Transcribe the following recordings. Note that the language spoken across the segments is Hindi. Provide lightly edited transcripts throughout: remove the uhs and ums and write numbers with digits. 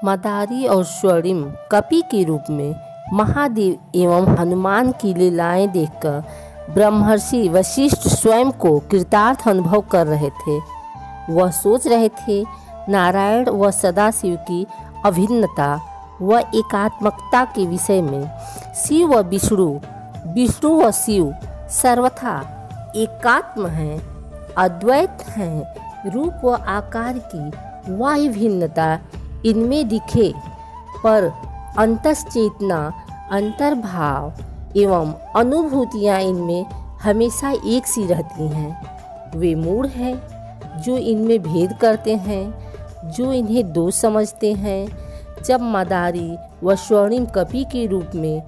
मदारी और स्वर्णिम कपि के रूप में महादेव एवं हनुमान की लीलाएं देखकर ब्रह्मर्षि वशिष्ठ स्वयं को कृतार्थ अनुभव कर रहे थे। वह सोच रहे थे नारायण व सदाशिव की अभिन्नता व एकात्मकता के विषय में। शिव व विष्णु, विष्णु व शिव सर्वथा एकात्म हैं, अद्वैत हैं। रूप व आकार की वह भिन्नता इनमें दिखे, पर अंतश्चेतना, अंतर्भाव एवं अनुभूतियाँ इनमें हमेशा एक सी रहती हैं। वे मूढ़ हैं जो इनमें भेद करते हैं, जो इन्हें दोष समझते हैं। जब मदारी व स्वर्णिम कपि के रूप में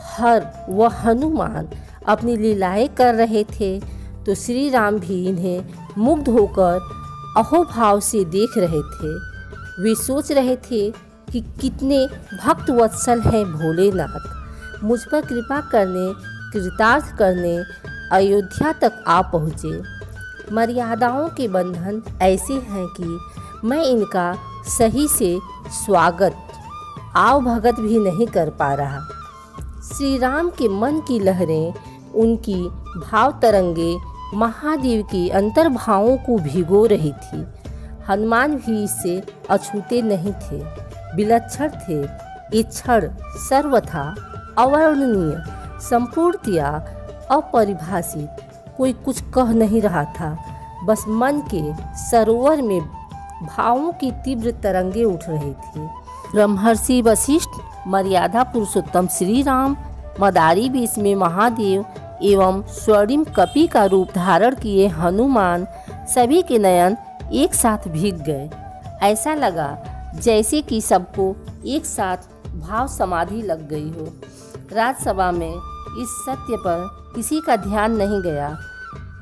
हर व हनुमान अपनी लीलाएं कर रहे थे, तो श्री राम भी इन्हें मुग्ध होकर अहोभाव से देख रहे थे। वे सोच रहे थे कि कितने भक्त वत्सल हैं भोलेनाथ, मुझ पर कृपा करने, कृतार्थ करने अयोध्या तक आ पहुँचे। मर्यादाओं के बंधन ऐसे हैं कि मैं इनका सही से स्वागत, आवभगत भी नहीं कर पा रहा। श्री राम के मन की लहरें, उनकी भाव तरंगे महादेव के अंतर्भावों को भिगो रही थी। हनुमान भी इससे अछूते नहीं थे, विलक्षण थे। ये क्षण सर्वथा अवर्णनीय, संपूर्णतया अपरिभाषित, कोई कुछ कह नहीं रहा था। बस मन के सरोवर में भावों की तीव्र तरंगे उठ रही थी। ब्रह्मर्षि वशिष्ठ, मर्यादा पुरुषोत्तम श्री राम, मदारी बीच में महादेव एवं स्वर्णिम कपि का रूप धारण किए हनुमान, सभी के नयन एक साथ भीग गए। ऐसा लगा जैसे कि सबको एक साथ भाव समाधि लग गई हो। राजसभा में इस सत्य पर किसी का ध्यान नहीं गया।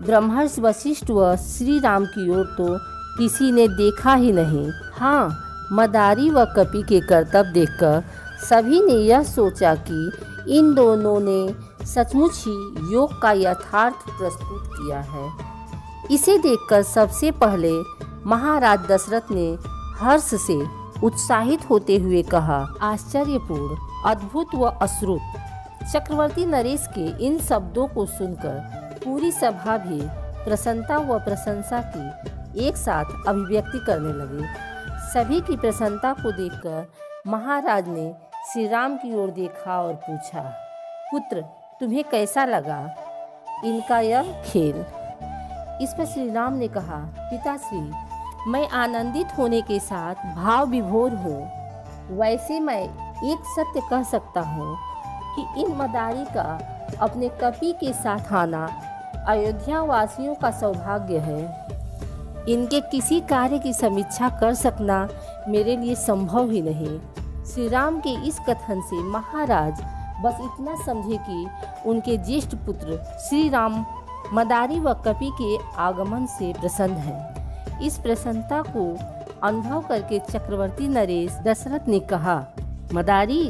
ब्रह्मर्षि वशिष्ठ व श्री राम की ओर तो किसी ने देखा ही नहीं। हाँ, मदारी व कपि के करतब देखकर सभी ने यह सोचा कि इन दोनों ने सचमुच ही योग का यथार्थ प्रस्तुत किया है। इसे देखकर सबसे पहले महाराज दशरथ ने हर्ष से उत्साहित होते हुए कहा, आश्चर्यपूर्ण, अद्भुत व अश्रुत। चक्रवर्ती नरेश के इन शब्दों को सुनकर पूरी सभा भी प्रसन्नता व प्रशंसा की एक साथ अभिव्यक्ति करने लगे। सभी की प्रसन्नता को देखकर महाराज ने श्री राम की ओर देखा और पूछा, पुत्र, तुम्हें कैसा लगा इनका यह खेल? इस पर श्री राम ने कहा, पिताश्री, मैं आनंदित होने के साथ भाव विभोर हूँ। वैसे मैं एक सत्य कह सकता हूँ कि इन मदारी का अपने कपि के साथ आना अयोध्या वासियों का सौभाग्य है। इनके किसी कार्य की समीक्षा कर सकना मेरे लिए संभव ही नहीं। श्री राम के इस कथन से महाराज बस इतना समझे कि उनके ज्येष्ठ पुत्र श्री राम मदारी व कपि के आगमन से प्रसन्न हैं। इस प्रसन्नता को अनुभव करके चक्रवर्ती नरेश दशरथ ने कहा, मदारी,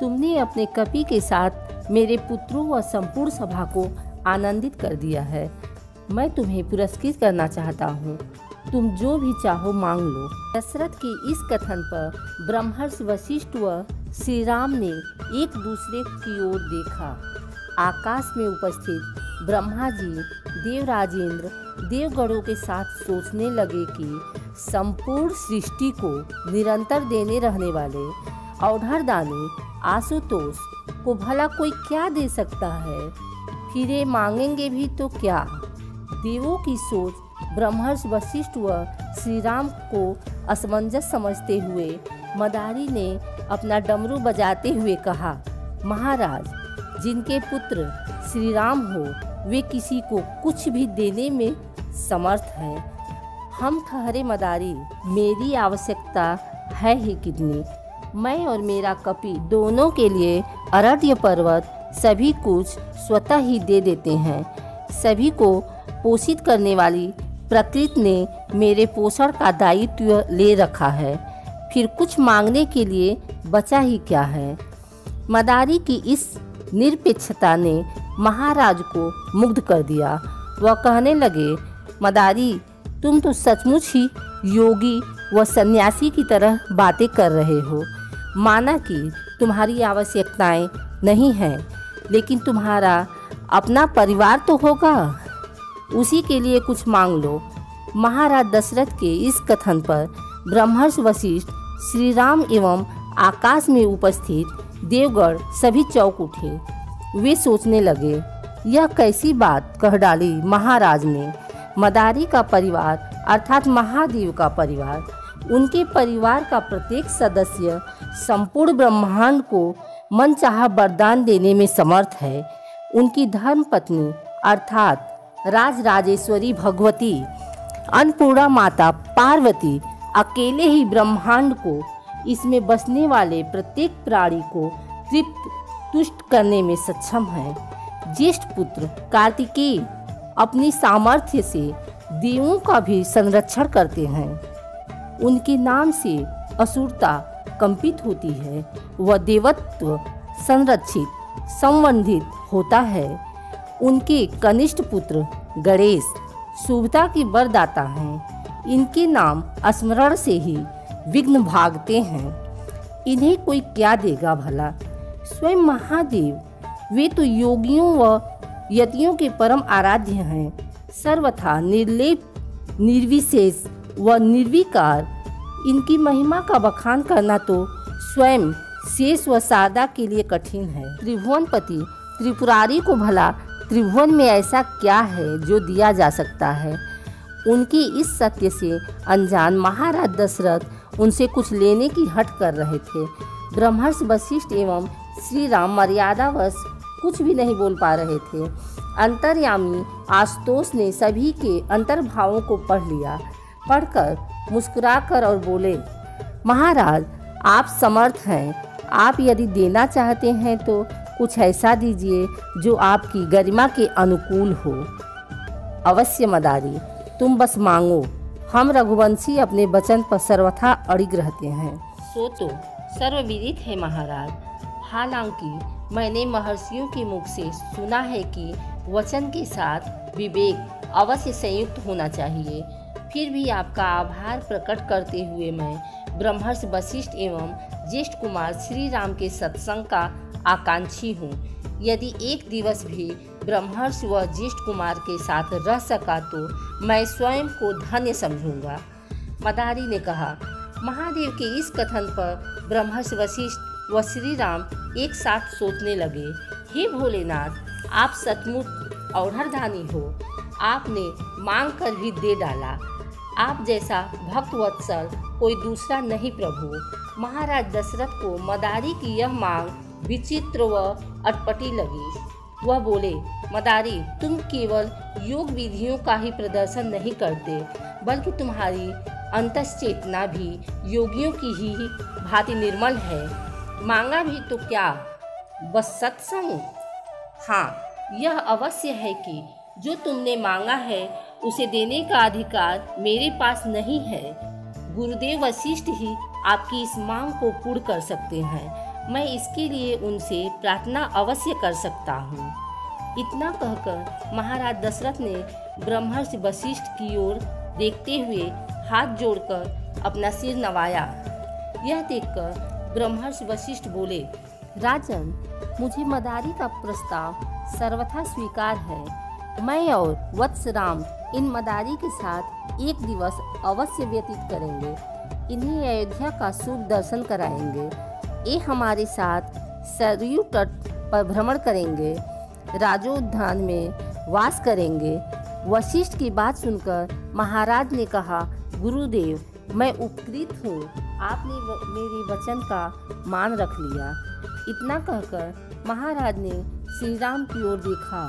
तुमने अपने कपि के साथ मेरे पुत्रों व संपूर्ण सभा को आनंदित कर दिया है। मैं तुम्हें पुरस्कृत करना चाहता हूँ। तुम जो भी चाहो मांग लो। दशरथ के इस कथन पर ब्रह्मर्षि वशिष्ठ व श्री राम ने एक दूसरे की ओर देखा। आकाश में उपस्थित ब्रह्मा जी देवराजेंद्र देवगणों के साथ सोचने लगे कि संपूर्ण सृष्टि को निरंतर देने रहने वाले औढ़रदानी आशुतोष को भला कोई क्या दे सकता है? फिर ये मांगेंगे भी तो क्या? देवों की सोच ब्रह्मर्षि वशिष्ठ व श्री राम को असमंजस समझते हुए मदारी ने अपना डमरू बजाते हुए कहा, महाराज, जिनके पुत्र श्री राम हो वे किसी को कुछ भी देने में समर्थ हैं। हम ठहरे मदारी, मेरी आवश्यकता है ही कितनी। मैं और मेरा कपि दोनों के लिए अरण्य पर्वत सभी कुछ स्वतः ही दे देते हैं। सभी को पोषित करने वाली प्रकृति ने मेरे पोषण का दायित्व ले रखा है। फिर कुछ मांगने के लिए बचा ही क्या है? मदारी की इस निरपेक्षता ने महाराज को मुग्ध कर दिया। वह कहने लगे, मदारी, तुम तो सचमुच ही योगी व सन्यासी की तरह बातें कर रहे हो। माना कि तुम्हारी आवश्यकताएं नहीं हैं, लेकिन तुम्हारा अपना परिवार तो होगा, उसी के लिए कुछ मांग लो। महाराज दशरथ के इस कथन पर ब्रह्मर्षि वशिष्ठ, श्री राम एवं आकाश में उपस्थित देवगण सभी चौंक उठे। वे सोचने लगे, यह कैसी बात कह डाली महाराज ने। मदारी का परिवार अर्थात महादेव का परिवार, उनके परिवार का प्रत्येक सदस्य संपूर्ण ब्रह्मांड को मनचाहा वरदान देने में समर्थ है। उनकी धर्मपत्नी अर्थात राजराजेश्वरी भगवती अन्नपूर्णा माता पार्वती अकेले ही ब्रह्मांड को, इसमें बसने वाले प्रत्येक प्राणी को तुष्ट करने में सक्षम है। ज्येष्ठ पुत्र कार्तिकेय अपनी सामर्थ्य से देवों का भी संरक्षण करते हैं। उनके नाम से असुरता कंपित होती है, वह देवत्व संरक्षित संवर्धित होता है। उनके कनिष्ठ पुत्र गणेश शुभता की वरदाता हैं। इनके नाम स्मरण से ही विघ्न भागते हैं। इन्हें कोई क्या देगा भला। स्वयं महादेव, वे तो योगियों व यतियों के परम आराध्य हैं। सर्वथा निर्लेप, निर्विशेष व निर्विकार इनकी महिमा का बखान करना तो स्वयं शेष व शारदा के लिए कठिन है। त्रिभुवनपति त्रिपुरारी को भला त्रिभुवन में ऐसा क्या है जो दिया जा सकता है। उनकी इस सत्य से अनजान महाराज दशरथ उनसे कुछ लेने की हट कर रहे थे। ब्रह्मर्षि वशिष्ठ एवं श्री राम मर्यादावश कुछ भी नहीं बोल पा रहे थे। अंतर्यामी आशुतोष ने सभी के अंतर्भावों को पढ़ लिया। पढ़कर मुस्कुराकर और बोले, महाराज आप समर्थ हैं। आप यदि देना चाहते हैं तो कुछ ऐसा दीजिए जो आपकी गरिमा के अनुकूल हो। अवश्य मदारी, तुम बस मांगो। हम रघुवंशी अपने वचन पर सर्वथा अड़िग रहते हैं। सो तो सर्वविदित है महाराज। हालांकि मैंने महर्षियों के मुख से सुना है कि वचन के साथ विवेक अवश्य संयुक्त होना चाहिए। फिर भी आपका आभार प्रकट करते हुए मैं ब्रह्मर्षि वशिष्ठ एवं ज्येष्ठ कुमार श्री राम के सत्संग का आकांक्षी हूँ। यदि एक दिवस भी ब्रह्मर्षि व ज्येष्ठ कुमार के साथ रह सका तो मैं स्वयं को धन्य समझूंगा। मदारी ने कहा। महादेव के इस कथन पर ब्रह्मर्षि वशिष्ठ व श्री राम एक साथ सोचने लगे, हे भोलेनाथ, आप सचमुच औढ़रदानी हो। आपने मांग कर भी दे डाला। आप जैसा भक्तवत्सल कोई दूसरा नहीं प्रभु। महाराज दशरथ को मदारी की यह मांग विचित्र व अटपटी लगी। वह बोले, मदारी, तुम केवल योग विधियों का ही प्रदर्शन नहीं करते, बल्कि तुम्हारी अंतश्चेतना भी योगियों की ही भांति निर्मल है। मांगा भी तो क्या, बस सत्संग। हाँ, यह अवश्य है कि जो तुमने मांगा है उसे देने का अधिकार मेरे पास नहीं है। गुरुदेव वशिष्ठ ही आपकी इस मांग को पूर्ण कर सकते हैं। मैं इसके लिए उनसे प्रार्थना अवश्य कर सकता हूँ। इतना कहकर महाराज दशरथ ने ब्रह्मर्षि वशिष्ठ की ओर देखते हुए हाथ जोड़कर अपना सिर नवाया। यह देखकर ब्रह्मर्षि वशिष्ठ बोले, राजन, मुझे मदारी का प्रस्ताव सर्वथा स्वीकार है। मैं और वत्स राम इन मदारी के साथ एक दिवस अवश्य व्यतीत करेंगे। इन्हें अयोध्या का शुभ दर्शन कराएंगे। ये हमारे साथ सरयू तट पर भ्रमण करेंगे, राजोद्यान में वास करेंगे। वशिष्ठ की बात सुनकर महाराज ने कहा, गुरुदेव, मैं उपकृत हूँ। आपने मेरे वचन का मान रख लिया। इतना कहकर महाराज ने श्री राम की ओर देखा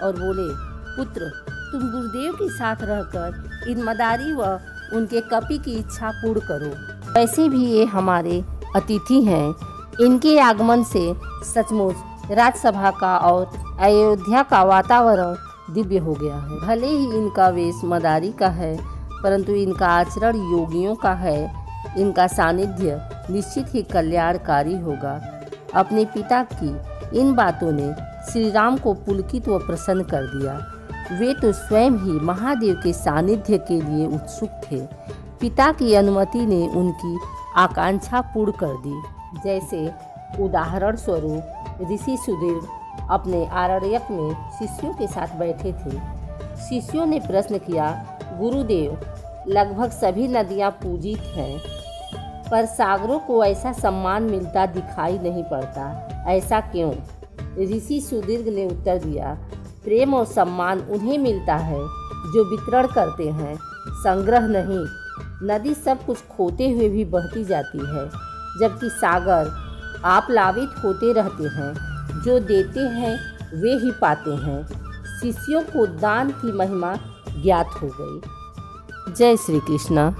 और बोले, पुत्र, तुम गुरुदेव के साथ रहकर इन मदारी व उनके कपि की इच्छा पूर्ण करो। वैसे भी ये हमारे अतिथि हैं। इनके आगमन से सचमुच राजसभा का और अयोध्या का वातावरण दिव्य हो गया है। भले ही इनका वेश मदारी का है, परंतु इनका आचरण योगियों का है। इनका सानिध्य निश्चित ही कल्याणकारी होगा। अपने पिता की इन बातों ने श्री राम को पुलकित व प्रसन्न कर दिया। वे तो स्वयं ही महादेव के सानिध्य के लिए उत्सुक थे। पिता की अनुमति ने उनकी आकांक्षा पूर्ण कर दी। जैसे उदाहरण स्वरूप ऋषि सुदीर्घ अपने आरण्यक में शिष्यों के साथ बैठे थे। शिष्यों ने प्रश्न किया, गुरुदेव, लगभग सभी नदियाँ पूजित हैं, पर सागरों को ऐसा सम्मान मिलता दिखाई नहीं पड़ता, ऐसा क्यों? ऋषि सुदीर्घ ने उत्तर दिया, प्रेम और सम्मान उन्हें मिलता है जो वितरण करते हैं, संग्रह नहीं। नदी सब कुछ खोते हुए भी बहती जाती है, जबकि सागर आप्लावित होते रहते हैं। जो देते हैं वे ही पाते हैं। शिष्यों को दान की महिमा ज्ञात हो गई। जय श्री कृष्ण।